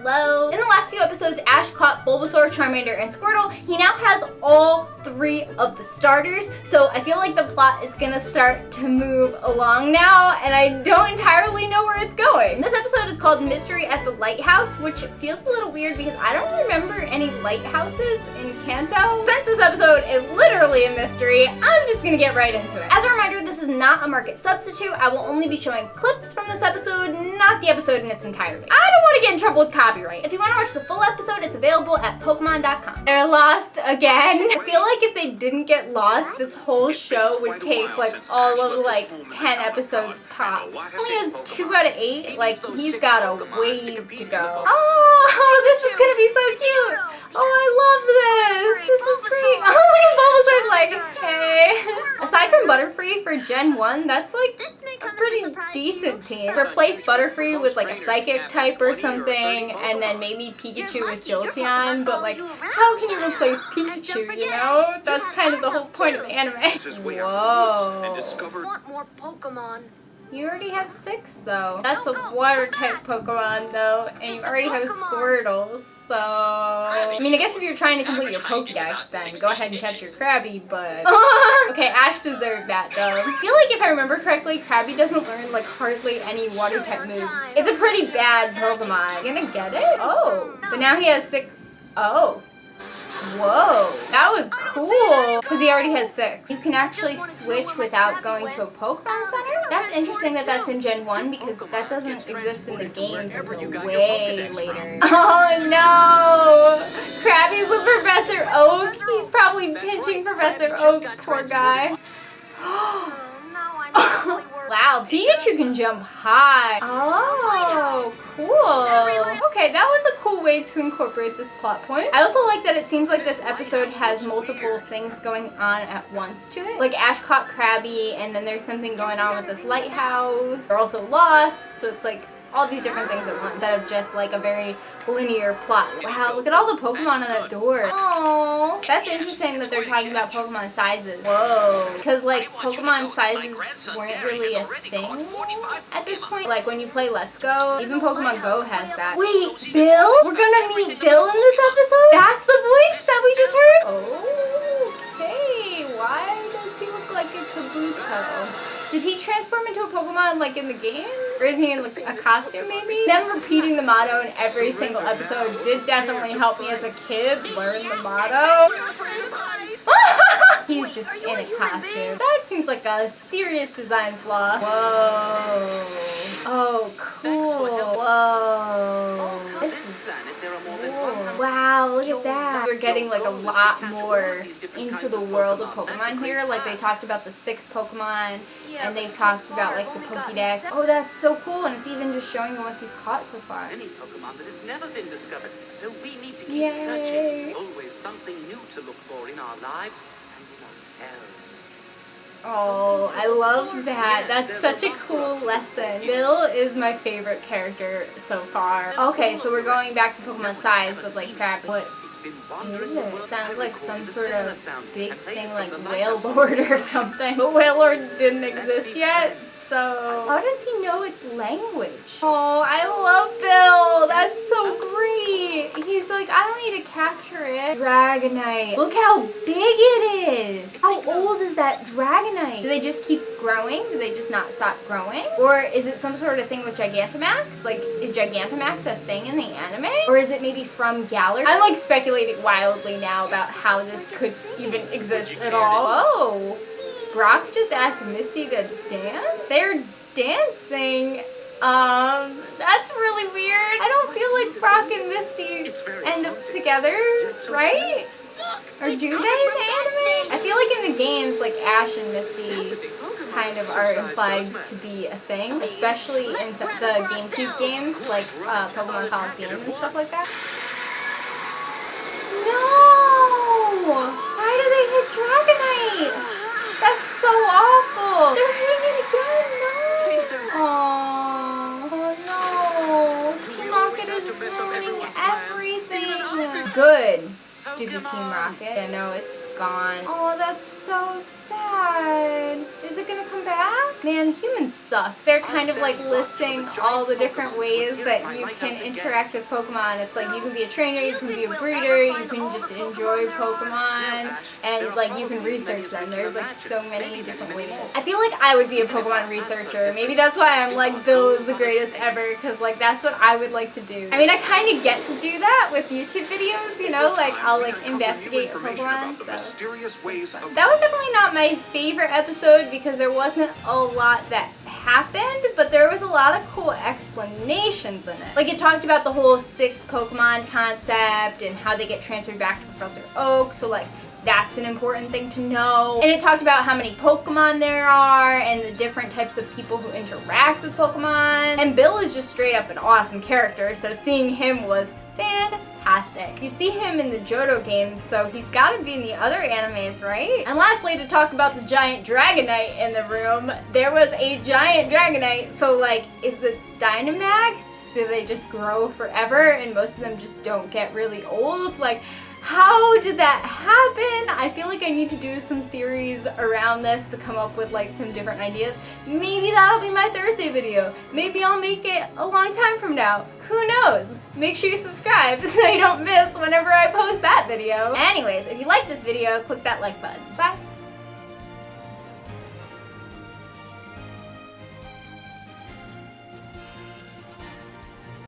Hello. In the last few episodes, Ash caught Bulbasaur, Charmander, and Squirtle. He now has all 3 of the starters, so I feel like the plot is gonna start to move along now, and I don't entirely know where it's going. This episode is called Mystery at the Lighthouse, which feels a little weird because I don't remember any lighthouses in Kanto. Since this episode is literally a mystery, I'm just gonna get right into it. As a reminder, this is not a market substitute. I will only be showing clips from this episode, not the episode in its entirety. I don't want to get in trouble with copyright. If you want to watch the full episode, it's available at Pokemon.com. They're lost again. I feel like if they didn't get lost, this whole show would take like all of like 10 episodes tops. He only has 2 out of 8. Like, he's got a ways to go. Oh, this is gonna be so cute. Oh, I love this. This is great. Oh, look at Bulbasaur's like, hey. Aside from Butterfree for Gen 1, that's like a pretty decent team. Replace Butterfree with like a psychic type or something, and then maybe Pikachu with Jolteon, but like, how can you replace Pikachu, you know? That's kind of the whole point of anime. Whoa. Want more Pokemon? You already have 6 though. That's a water type Pokemon though, and you already have Squirtles. So, I mean, I guess if you're trying to complete your Pokédex, then go ahead and catch your Krabby, but... Okay, Ash deserved that, though. I feel like if I remember correctly, Krabby doesn't learn, like, hardly any water-type moves. It's a pretty bad Pokemon. You gonna get it? Oh, but now he has 6... Oh. Whoa, that was cool, because he already has 6. You can actually switch without going to a Pokemon Center? That's interesting that that's in Gen 1, because that doesn't exist in the games until way later. Oh no! Krabby's with Professor Oak. He's probably pinching Professor Oak, poor guy. Wow, Pikachu can jump high. Oh, cool. Okay, that was a cool way to incorporate this plot point. I also like that it seems like this episode has multiple things going on at once to it. Like Ash caught Krabby, and then there's something going on with this lighthouse. They're also lost, so it's like all these different things at once instead of just like a very linear plot. Wow, look at all the Pokemon on that door. Aww. That's interesting that they're talking about Pokemon sizes. Whoa. Because like Pokemon sizes weren't really a thing at this point. Like when you play Let's Go, even Pokemon Go has that. Wait, Bill? We're gonna meet Bill in this episode? That's the voice that we just heard? Okay, why does he look like a Kabuto? Did he transform into a Pokemon like in the game? Or is he in like a costume maybe? Them repeating the motto in every single episode did definitely help me as a kid learn the motto. He's just in a costume. That seems like a serious design flaw. Whoa. Oh, cool. Whoa. This is cool. Wow, look at that. We're getting like a lot more into the world of Pokemon here. Like they talked about the 6 Pokemon, and they talked about like the Pokédex. Oh, that's so cool, and it's even just showing the ones he's caught so far. Many Pokemon that have never been discovered, so we need to keep searching. Always something new to look for in our lives and in ourselves. Oh, I love that. That's such a cool lesson. Bill is my favorite character so far. Okay, so we're going back to Pokemon size with like Krabby. What is it? It sounds like some sort of big thing like Wailord or something. But Wailord didn't exist yet, so how does he know its language? Oh, I love Bill. That's so great. He's like, I don't need to capture it. Dragonite. Look how big it is. How old is that Dragonite? Do they just keep growing? Do they just not stop growing? Or is it some sort of thing with Gigantamax? Like, is Gigantamax a thing in the anime? Or is it maybe from Galar? I'm like speculating wildly now about how this could even exist at all. Oh, Brock just asked Misty to dance? They're dancing. That's really weird. I don't feel like Brock and Misty end up together, right? Or do they in the anime? I feel like in the games, like Ash and Misty kind of are implied to be a thing, especially in the GameCube games, like Pokemon Coliseum and stuff like that. No! Why do they hit Dragonite? That's so awful. They're hitting it again. No. Oh no. Team Rocket is ruining everything. Good. stupid Team Rocket. I know it's gone. Oh, that's so sad. Is it gonna come back? Man, humans suck. They're kind of like listing all the different ways that you can interact with Pokemon. It's like you can be a trainer, you can be a breeder, you can just enjoy Pokemon, and like you can research them. There's like so many different ways. I feel like I would be a Pokemon researcher. Maybe that's why I'm like Bill is the greatest ever, because like that's what I would like to do. I mean, I kind of get to do that with YouTube videos, you know, like I'll like investigate Pokemon. So that was definitely not my favorite episode because there wasn't a lot that happened, but there was a lot of cool explanations in it. Like it talked about the whole 6 Pokemon concept and how they get transferred back to Professor Oak, so like that's an important thing to know. And it talked about how many Pokemon there are and the different types of people who interact with Pokemon. And Bill is just straight up an awesome character, so seeing him was fantastic. You see him in the Johto games, so he's gotta be in the other animes, right? And lastly, to talk about the giant Dragonite in the room, there was a giant Dragonite, so like, is the Dynamax, do they just grow forever and most of them just don't get really old? Like, how did that happen? I feel like I need to do some theories around this to come up with like some different ideas. Maybe that'll be my Thursday video. Maybe I'll make it a long time from now. Who knows? Make sure you subscribe so you don't miss whenever I post that video. Anyways, if you like this video, click that like button. Bye.